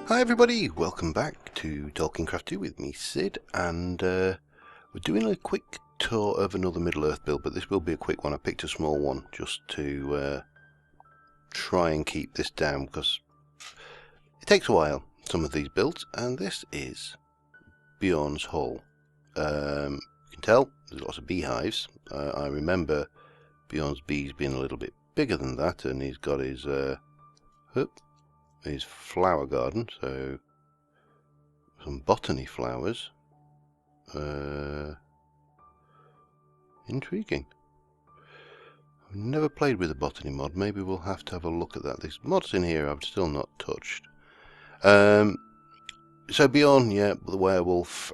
Hi everybody, welcome back to Tolkien Craft 2 with me, Sid, and we're doing a quick tour of another Middle-earth build, but this will be a quick one. I picked a small one just to try and keep this down, because it takes a while, some of these builds, and this is Bjorn's Hall. You can tell there's lots of beehives. I remember Bjorn's bees being a little bit bigger than that, and he's got his flower garden, so some botany flowers. Intriguing. I've never played with a botany mod. Maybe we'll have to have a look at that. There's mods in here I've still not touched. So Bjorn, yeah, the werewolf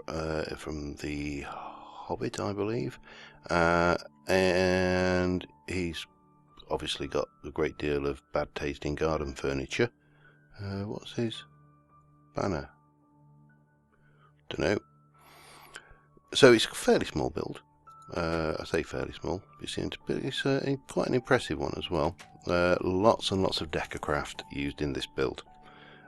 from the Hobbit, I believe, and he's obviously got a great deal of bad tasting garden furniture. What's his banner? Don't know. So it's a fairly small build. I say fairly small. It's quite an impressive one as well. Lots and lots of deckercraft used in this build.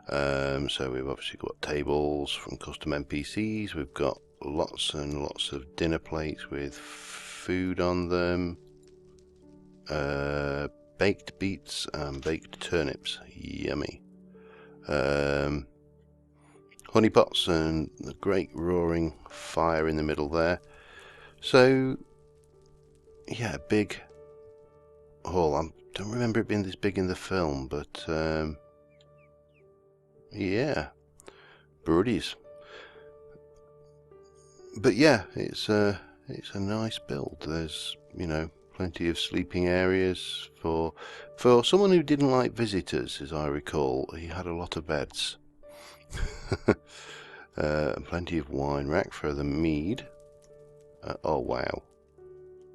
So we've obviously got tables from custom NPCs. We've got lots and lots of dinner plates with food on them. Baked beets and baked turnips. Yummy. Honey pots and the great roaring fire in the middle there. So, yeah, big hall. I don't remember it being this big in the film, but yeah, birdies. But yeah, it's a nice build. There's, you know, plenty of sleeping areas for someone who didn't like visitors, as I recall. He had a lot of beds. Plenty of wine rack for the mead. Oh wow,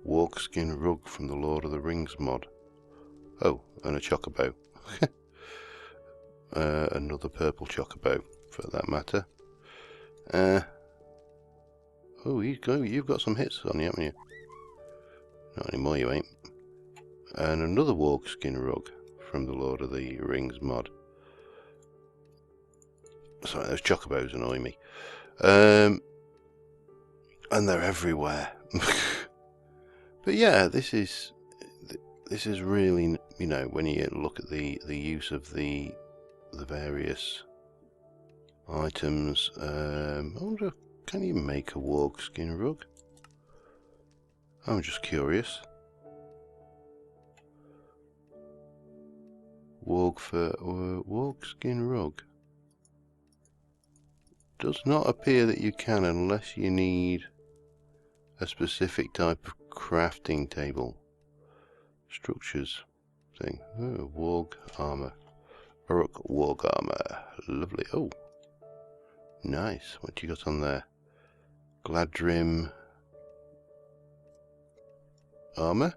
walkskin rug from the Lord of the Rings mod. Oh, and a chocobo. Another purple chocobo, for that matter. Oh, you've got some hits on you, haven't you? Not anymore, you ain't. And another walkskin rug from the Lord of the Rings mod. Sorry, those chocobos annoy me. And they're everywhere. But yeah, this is really, you know, when you look at the use of the various items. I wonder, can you make a walkskin rug? I'm just curious. Walkskin rug. Does not appear that you can unless you need a specific type of crafting table. Structures thing. Oh, warg armor. Uruk warg armor. Lovely. Oh, nice. What you got on there? Gladrim armor.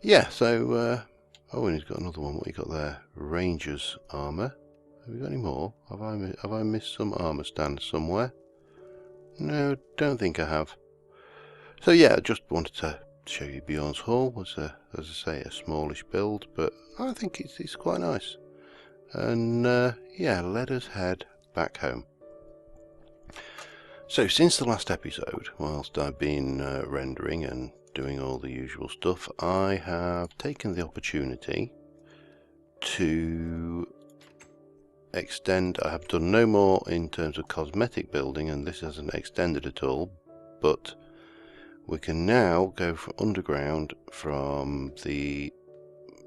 Yeah. So. Oh, and he's got another one. What you got there? Ranger's armor. Have we got any more? Have I missed some armor stands somewhere? No, don't think I have. So yeah, just wanted to show you Bjorn's Hall. As I say, a smallish build, but I think it's quite nice. And yeah, let us head back home. So since the last episode, whilst I've been rendering and doing all the usual stuff, I have taken the opportunity to extend. I have done no more in terms of cosmetic building, and this hasn't extended at all, but we can now go from underground from the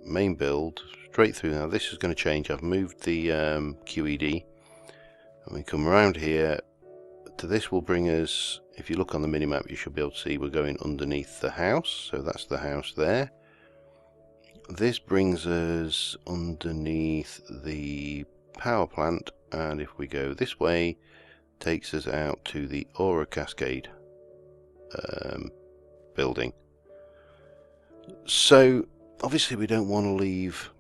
main build straight through. Now this is going to change. I've moved the QED, and we come around here to this. Will bring us, if you look on the minimap, you should be able to see we're going underneath the house, so that's the house there. This brings us underneath the power plant, and if we go this way, takes us out to the Aura Cascade building. So obviously we don't want to leave.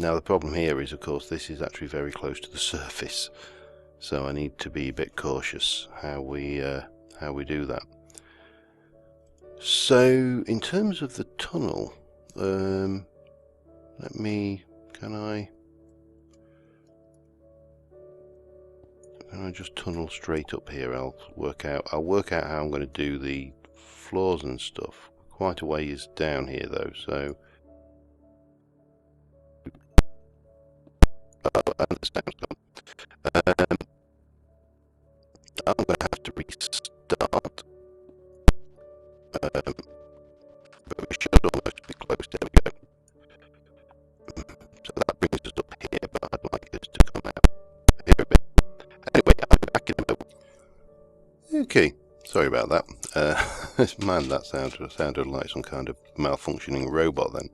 Now the problem here is, of course, this is actually very close to the surface, so I need to be a bit cautious how we do that. So in terms of the tunnel, can I Can I just tunnel straight up here? I'll work out how I'm going to do the floors and stuff. Quite a ways down here though, so and the sound's gone. I'm going to have to restart, but we should almost be close. There we go. So that brings us up here, but I'd like this to come out here a bit. Anyway, I'll be back in a moment. Okay, sorry about that. Man, that sounded like some kind of malfunctioning robot then.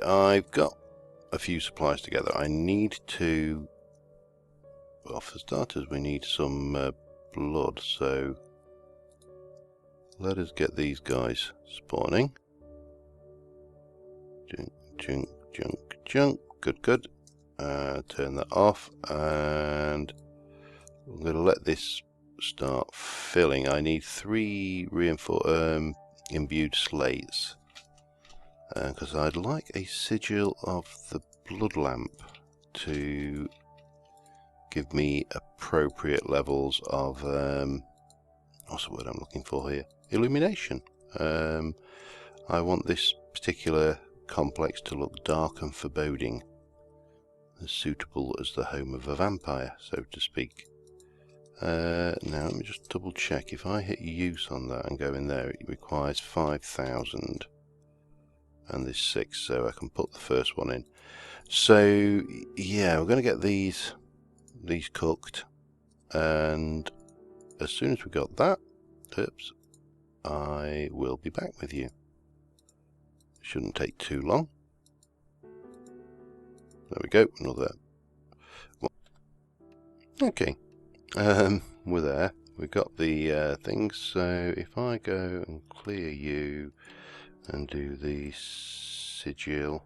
I've got a few supplies together. I need to... Well, for starters, we need some blood, so let us get these guys spawning. Junk, junk, junk, junk. Good, good. Turn that off, and I'm going to let this start filling. I need 3 imbued slates, because I'd like a sigil of the blood lamp to give me appropriate levels of what's the word I'm looking for here? Illumination. I want this particular complex to look dark and foreboding, as suitable as the home of a vampire, so to speak. Now let me just double check. If I hit use on that and go in there, it requires 5,000 and this 6, so I can put the first one in. So yeah, we're going to get these cooked, and as soon as we got that, oops, I will be back with you. Shouldn't take too long. There we go, another one. Okay, we're there. We've got the things, so if I go and clear you and do the sigil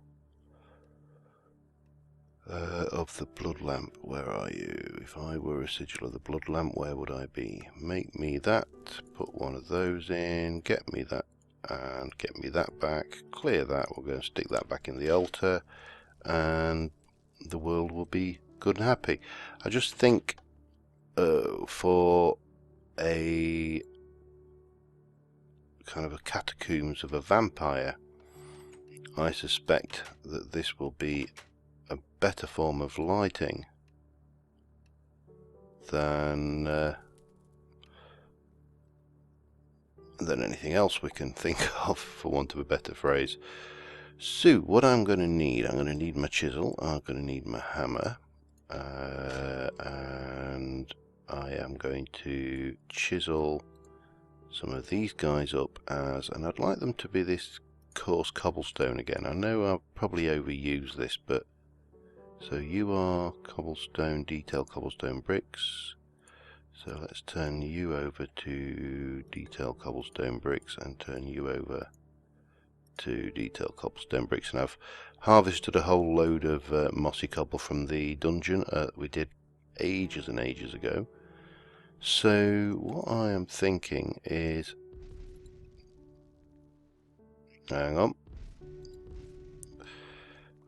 of the blood lamp, where are you? If I were a sigil of the blood lamp, where would I be? Make me that, put one of those in, get me that, and get me that back, clear that, we're going to stick that back in the altar, and the world will be good and happy. I just think for a kind of a catacombs of a vampire, I suspect that this will be a better form of lighting than anything else we can think of, for want of a better phrase. So what I'm going to need my chisel, I'm going to need my hammer, and I am going to chisel some of these guys up and I'd like them to be this coarse cobblestone again. I know I'll probably overuse this, but so you are cobblestone, detail cobblestone bricks. So let's turn you over to detail cobblestone bricks and turn you over to detail cobblestone bricks. And I've harvested a whole load of mossy cobble from the dungeon we did ages and ages ago. So what I am thinking is, hang on,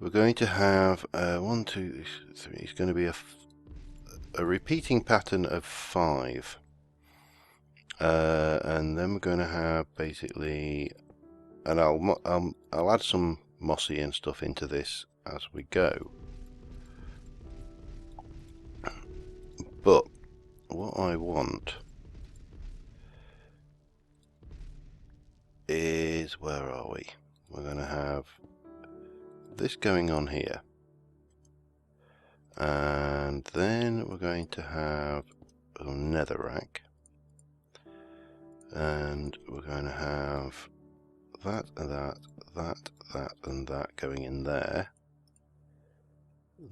we're going to have 1, 2, 3. It's going to be a repeating pattern of 5, and then we're going to have basically, and I'll add some mossy and stuff into this as we go. But what I want is, where are we? We're going to have this going on here, and then we're going to have a netherrack, and we're going to have that and that, that and that going in there.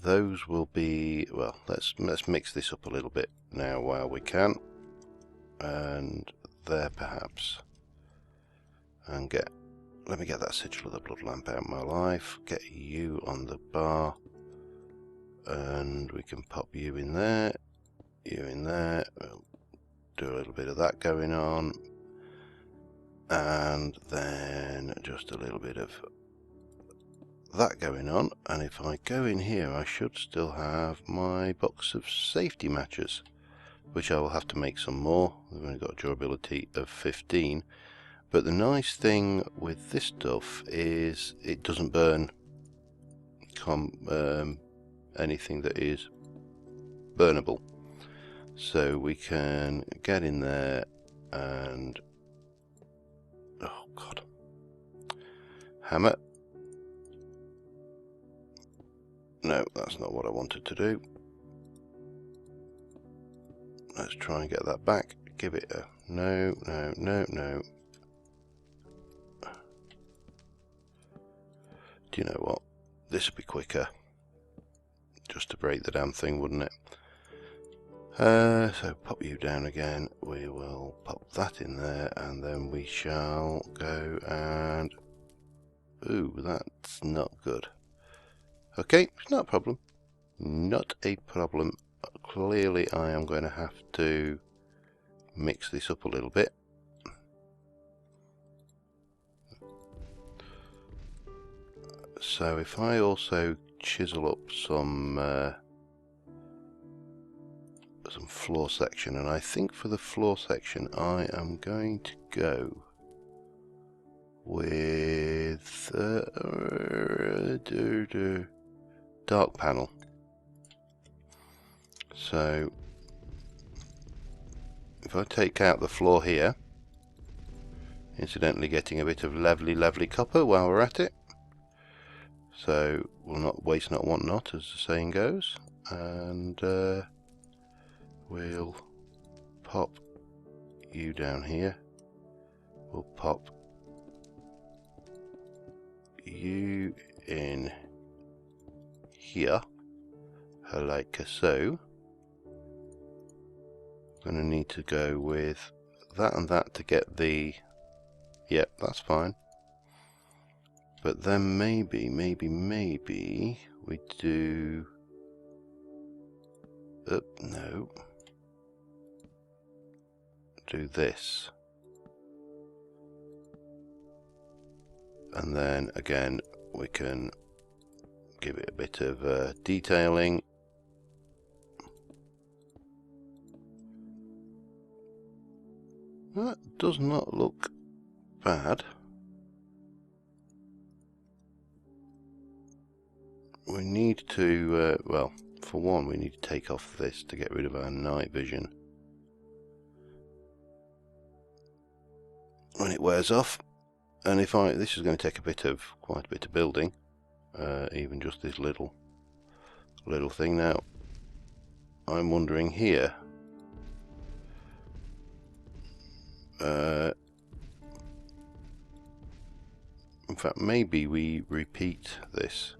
Those will be, well, let's mix this up a little bit now while we can, and there perhaps, and let me get that sigil of the blood lamp out of my life, get you on the bar, and we can pop you in there, we'll do a little bit of that going on, and then just a little bit of that going on, and if I go in here I should still have my box of safety matches, which I will have to make some more. We've only got a durability of 15, but the nice thing with this stuff is it doesn't burn anything that is burnable, so we can get in there and oh god, hammer. No, that's not what I wanted to do. Let's try and get that back. Give it a no. Do you know what? This would be quicker. Just to break the damn thing, wouldn't it? So pop you down again. We will pop that in there, and then we shall go and... Ooh, that's not good. Okay, it's not a problem. Not a problem. Clearly I am going to have to mix this up a little bit. So if I also chisel up some floor section, and I think for the floor section I am going to go with dark panel. So if I take out the floor here, incidentally getting a bit of lovely copper while we're at it, so we'll not waste not want not, as the saying goes, and we'll pop you down here, we'll pop you in here like so. I'm going to need to go with that and that to get the... Yep, that's fine. But then maybe we do... no. Do this. And then again we can give it a bit of detailing. That does not look bad. We need to, well, for one, we need to take off this to get rid of our night vision when it wears off. And if this is going to take quite a bit of building, even just this little thing. Now, I'm wondering here. In fact, maybe we repeat this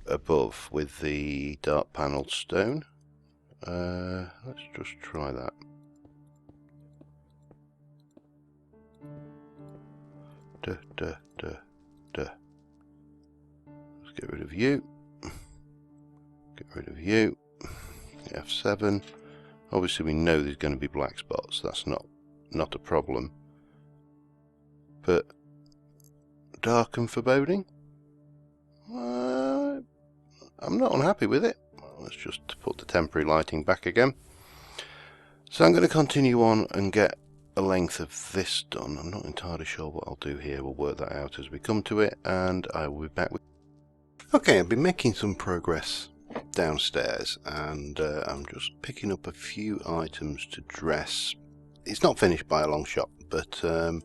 above with the dark panelled stone. Let's just try that. Let's get rid of you. Get rid of you. F7. Obviously we know there's going to be black spots. That's not a problem. But dark and foreboding? I'm not unhappy with it. Let's just put the temporary lighting back again. So I'm going to continue on and get a length of this done. I'm not entirely sure what I'll do here. We'll work that out as we come to it, and I will be back with... Okay, I've been making some progress downstairs, and I'm just picking up a few items to dress. It's not finished by a long shot, but there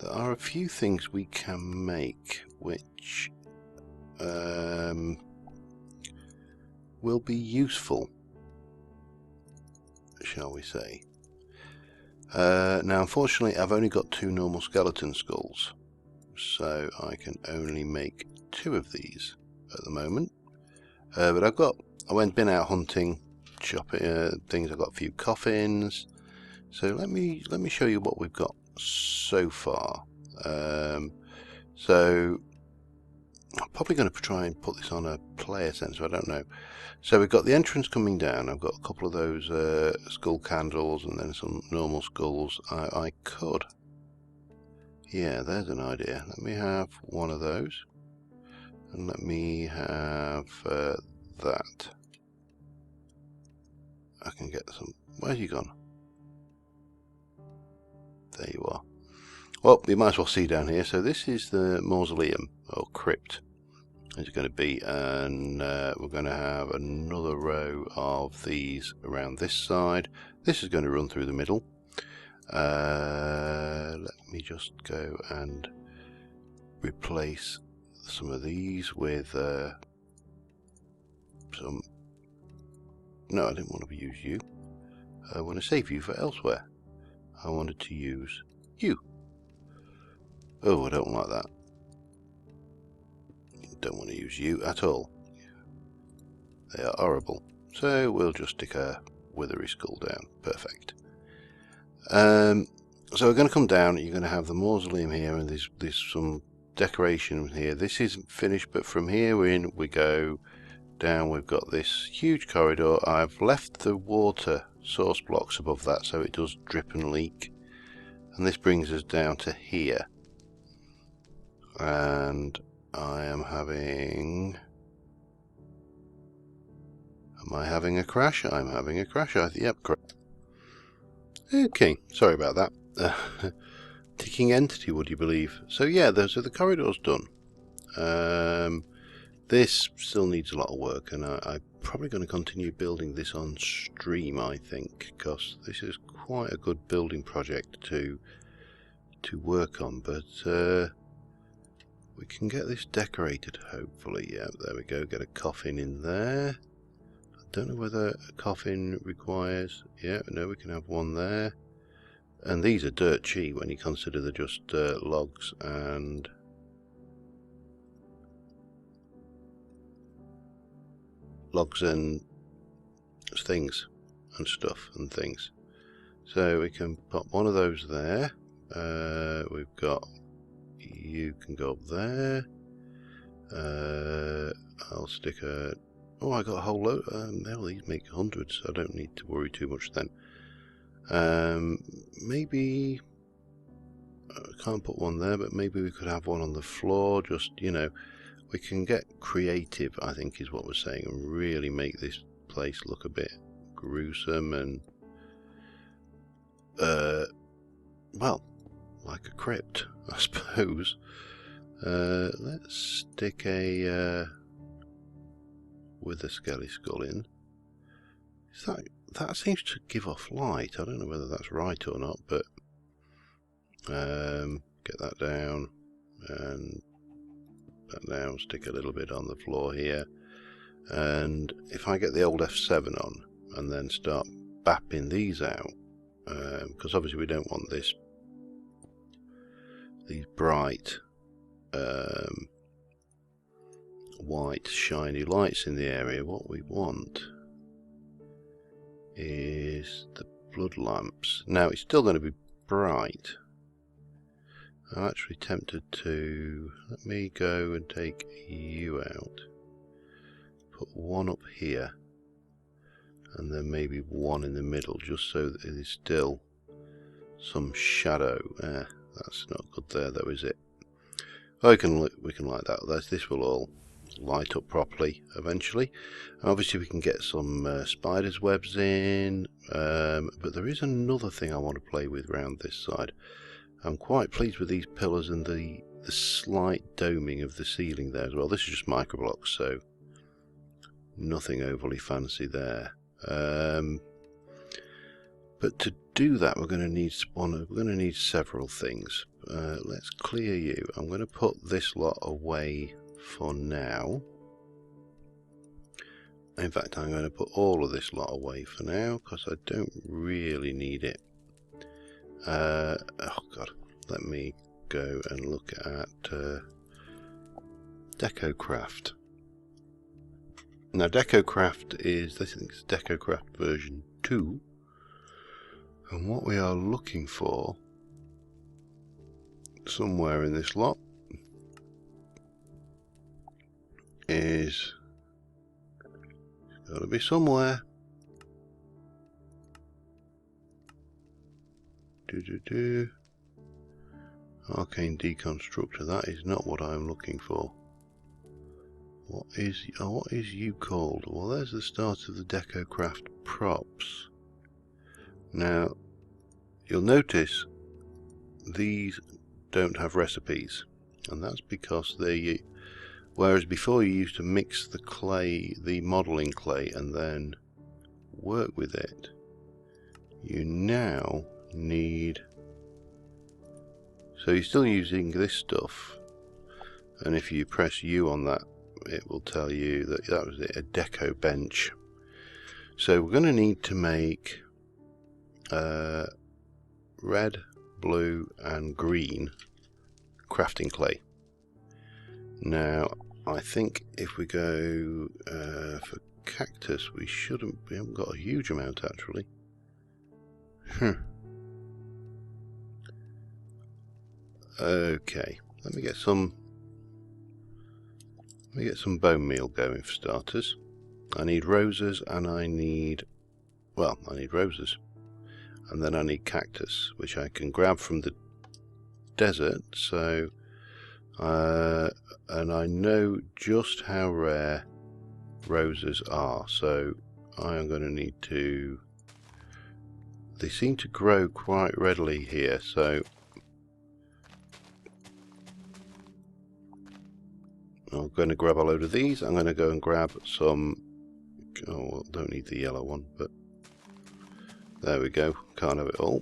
are a few things we can make which will be useful, shall we say. Now unfortunately I've only got 2 normal skeleton skulls, so I can only make 2 of these at the moment. But I've been out hunting, shopping things. I've got a few coffins. So let me show you what we've got so far. So I'm probably going to try and put this on a player sensor. I don't know. So we've got the entrance coming down. I've got a couple of those skull candles and then some normal skulls. I could Yeah, there's an idea. Let me have one of those. And let me have that. I can get some. Where's you gone? There you are. Well, you might as well see down here. So this is the mausoleum, or crypt, it's going to be, and we're going to have another row of these around this side. This is going to run through the middle. Let me just go and replace some of these with some. No, I didn't want to use you. I want to save you for elsewhere. I wanted to use you. Oh, I don't like that. Don't want to use you at all. They are horrible. So we'll just stick a withery skull down. Perfect. So we're going to come down. You're going to have the mausoleum here, and there's some decoration here. This isn't finished, but from here we go down. We've got this huge corridor. I've left the water source blocks above that, so it does drip and leak. And this brings us down to here. And I am having... Am I having a crash? I'm having a crash. Yep, correct. Okay, sorry about that. Ticking entity, would you believe? So yeah, so the corridor's done. This still needs a lot of work, and I'm probably going to continue building this on stream, I think, because this is quite a good building project to work on. But we can get this decorated, hopefully. Yeah, there we go. Get a coffin in there. I don't know whether a coffin requires... Yeah, no, we can have one there. And these are dirt cheap when you consider they're just logs and... logs and things and stuff and things. So we can pop one of those there. We've got... You can go up there. I'll stick a... Oh, I got a whole load. Well, these make hundreds, so I don't need to worry too much then. Maybe... I can't put one there, but maybe we could have one on the floor. Just, you know, we can get creative, I think is what we're saying, and really make this place look a bit gruesome and... well, like a crypt, I suppose. Let's stick a with a skelly skull in. That seems to give off light. I don't know whether that's right or not, but get that down and that down. Stick a little bit on the floor here, and if I get the old F7 on and then start bapping these out, because obviously we don't want these bright white shiny lights in the area. What we want is the blood lamps. Now it's still going to be bright. I'm actually tempted to... Let me go and take you out. Put one up here. And then maybe one in the middle, just so that it is still some shadow. That's not good there though, is it? Oh, we can like that. This will all light up properly eventually. And obviously we can get some spiders webs in, but there is another thing I want to play with around this side. I'm quite pleased with these pillars and the slight doming of the ceiling there as well. This is just microblocks, so nothing overly fancy there. But to do that, we're going to need several things. Let's clear you. I'm going to put this lot away for now. In fact, I'm going to put all of this lot away for now because I don't really need it. Oh god, let me go and look at DecoCraft. Now DecoCraft is, I think it's DecoCraft version 2, and what we are looking for somewhere in this lot is got to be somewhere. Arcane deconstructor. That is not what I'm looking for. What is you called? Well, there's the start of the DecoCraft props. Now, you'll notice these don't have recipes, and that's because they, whereas before you used to mix the clay, the modelling clay, and then work with it, you now need, so you're still using this stuff, and if you press U on that, it will tell you that that was it, a deco bench. So we're going to need to make red, blue and green crafting clay. Now I think if we go for cactus, we haven't got a huge amount actually. Okay, let me get some bone meal going for starters. I need roses and I need roses, and then I need cactus, which I can grab from the desert. So and I know just how rare roses are, so I am going to need to, they seem to grow quite readily here, so I'm going to grab a load of these. I'm going to go and grab some, oh, don't need the yellow one, but there we go, can't have it all.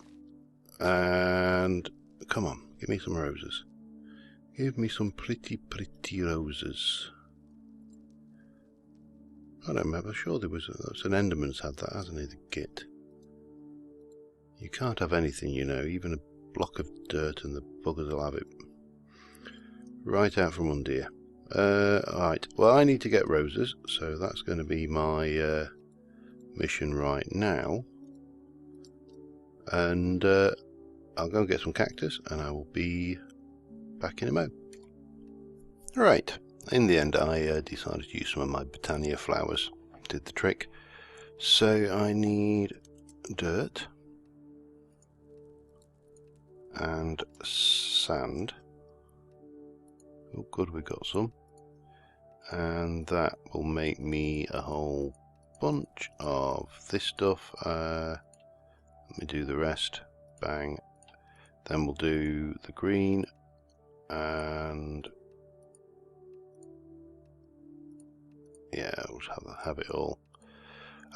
And come on, give me some roses. Give me some pretty roses. I don't remember, sure there was an Enderman's had that, hasn't he, the git? You can't have anything, you know, even a block of dirt and the buggers will have it. Right out from under here. Right, well I need to get roses, so that's going to be my mission right now. And I'll go and get some cactus and I will be back in a mo. Right, in the end I decided to use some of my Botania flowers. Did the trick. So I need dirt and sand. Oh good, we got some. And that will make me a whole bunch of this stuff. Let me do the rest. Bang. Then we'll do the green and yeah, we'll have it all.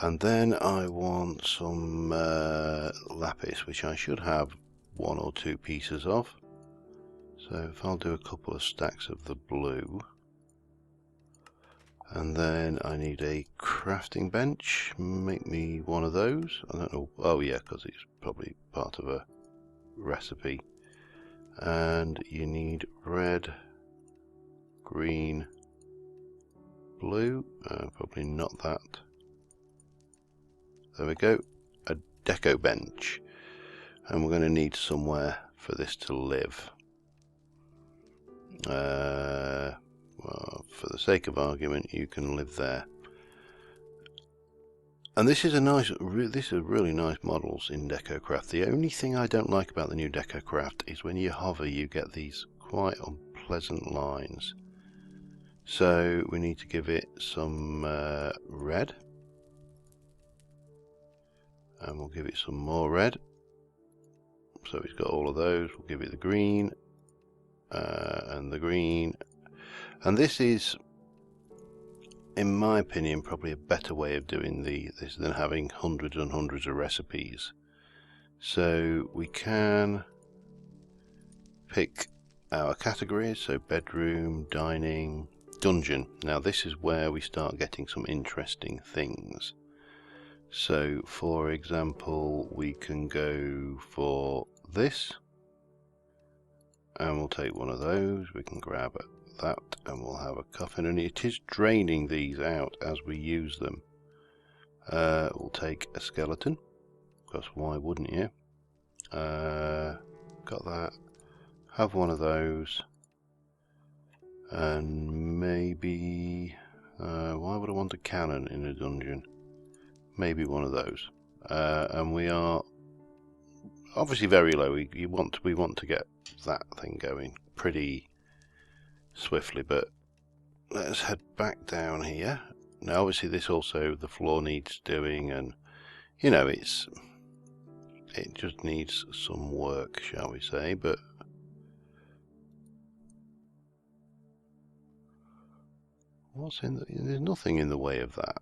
And then I want some lapis, which I should have 1 or 2 pieces of. So if I'll do a couple of stacks of the blue. And then I need a crafting bench. Make me one of those. I don't know. Oh yeah, because it's probably part of a recipe. And you need red, green, blue. Probably not that. There we go. A deco bench. And we're going to need somewhere for this to live. Well, for the sake of argument, you can live there. And this is really nice models in DecoCraft. The only thing I don't like about the new DecoCraft is when you hover, you get these quite unpleasant lines. So we need to give it some red, and we'll give it some more red. So it's got all of those. We'll give it the green and the green. And this is, in my opinion, probably a better way of doing this than having hundreds and hundreds of recipes. So we can pick our categories, so bedroom, dining, dungeon. Now this is where we start getting some interesting things. So for example, we can go for this, and we'll take one of those. We can grab that and we'll have a coffin, and it is draining these out as we use them. We'll take a skeleton, because why wouldn't you? Got that. Have one of those, and maybe why would I want a cannon in a dungeon? Maybe one of those. And we are obviously very low. We want to get that thing going pretty swiftly, but let's head back down here. Now obviously this also, the floor needs doing, and you know, it just needs some work, shall we say, but what's in there's nothing in the way of that.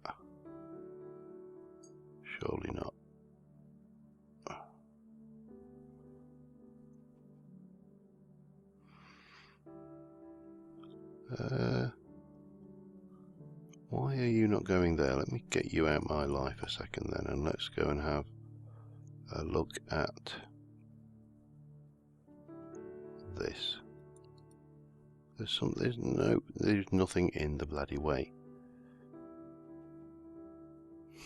Surely not. Why are you not going there? Let me get you out my life a second then, and let's go and have a look at this. There's nothing in the bloody way.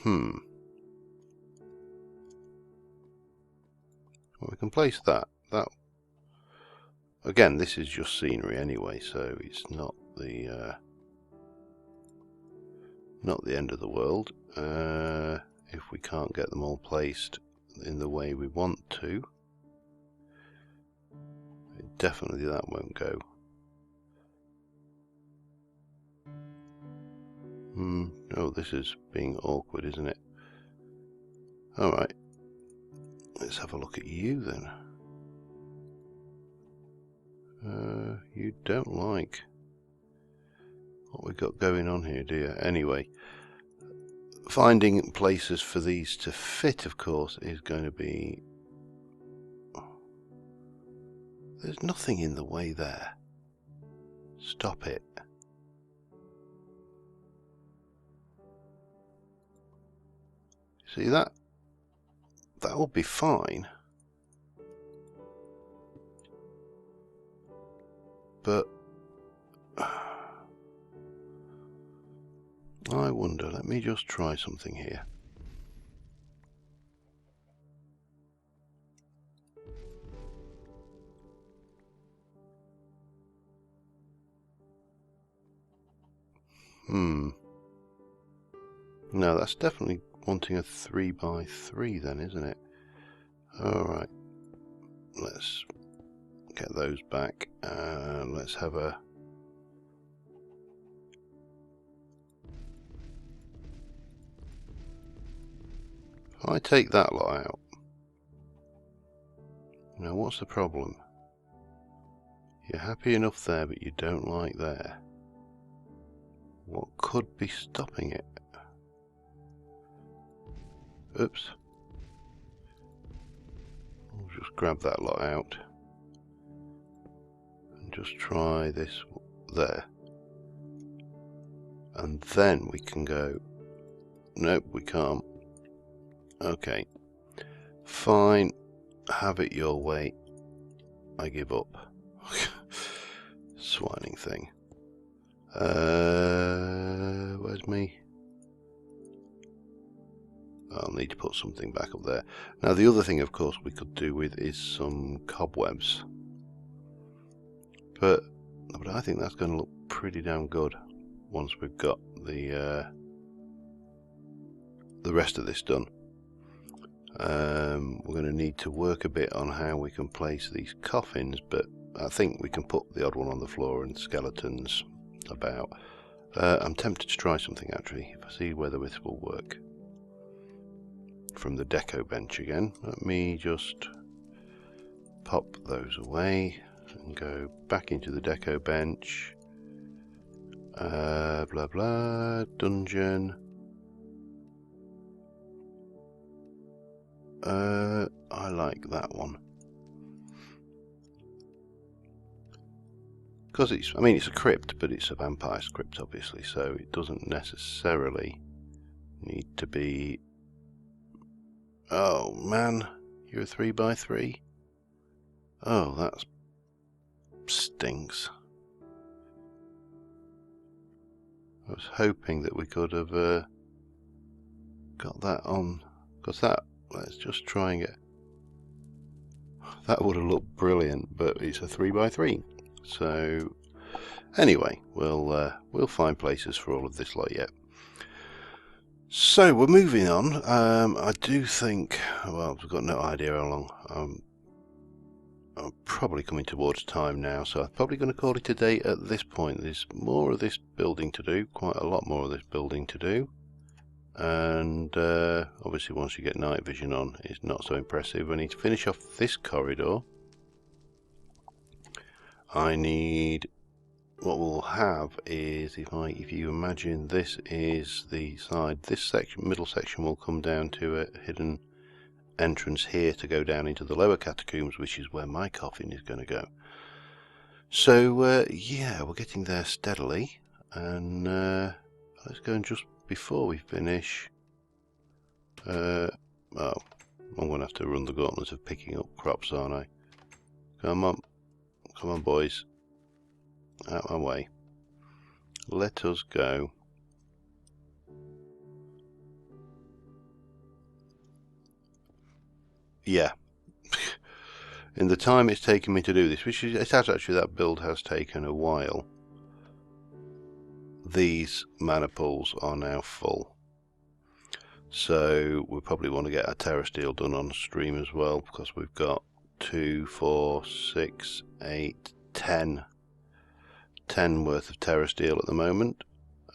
Well, we can place that. Again, this is just scenery anyway, so it's not the end of the world. If we can't get them all placed in the way we want to, definitely that won't go. Oh, this is being awkward, isn't it? Alright, let's have a look at you then. You don't like what we've got going on here, do you? Anyway, finding places for these to fit, of course, is going to be... There's nothing in the way there. Stop it. See that? That will be fine. But I wonder, let me just try something here. No, that's definitely wanting a 3x3 then, isn't it? Alright, let's get those back and let's have a... If I take that lot out, now what's the problem? You're happy enough there, but you don't like there. What could be stopping it? Oops. I'll just grab that lot out and just try this there. And then we can go... Nope, we can't. Okay. Fine. Have it your way. I give up. Swining thing. Where's me? I'll need to put something back up there. Now the other thing, of course, we could do with is some cobwebs. But I think that's going to look pretty damn good once we've got the rest of this done. We're going to need to work a bit on how we can place these coffins, but I think we can put the odd one on the floor and skeletons about. I'm tempted to try something actually, if I see whether this will work. From the deco bench again, let me just pop those away and go back into the deco bench. Blah blah, dungeon. I like that one. Because it's, I mean, it's a crypt, but it's a vampire crypt, obviously, so it doesn't necessarily need to be... Oh, man, you're a 3x3? Oh, that stinks. I was hoping that we could have got that on, because that, let's just try and get... That would have looked brilliant, but it's a 3x3. So, anyway, we'll find places for all of this lot yet. So we're moving on. I do think, well, I've got no idea how long. I'm probably coming towards time now, so I'm probably going to call it a day at this point. There's more of this building to do, quite a lot more of this building to do. And obviously once you get night vision on, it's not so impressive. I need to finish off this corridor. I need, what we'll have is, if you imagine this is the side, this section, middle section will come down to a hidden entrance here to go down into the lower catacombs, which is where my coffin is going to go. So yeah, we're getting there steadily, and let's go and just before we finish, oh, I'm going to have to run the gauntlet of picking up crops, aren't I? Come on boys, out my way. Let us go. Yeah. In the time it's taken me to do this, which is, it has actually, that build has taken a while, these mana pools are now full. So we probably want to get a terra steel done on stream as well, because we've got 2, 4, 6, 8, 10 worth of terra steel at the moment.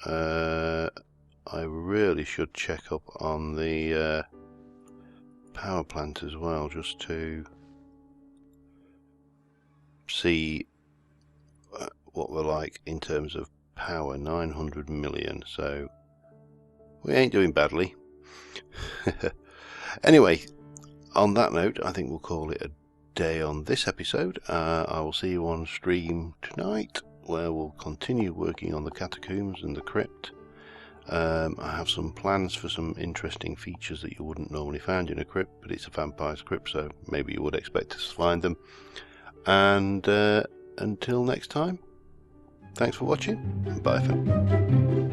I really should check up on the power plant as well, just to see what we're like in terms of power. 900 million, so we ain't doing badly. Anyway, on that note, I think we'll call it a day on this episode. I will see you on stream tonight, where we'll continue working on the catacombs and the crypt. I have some plans for some interesting features that you wouldn't normally find in a crypt, but it's a vampire's crypt, so maybe you would expect to find them. And until next time, thanks for watching, and bye for now.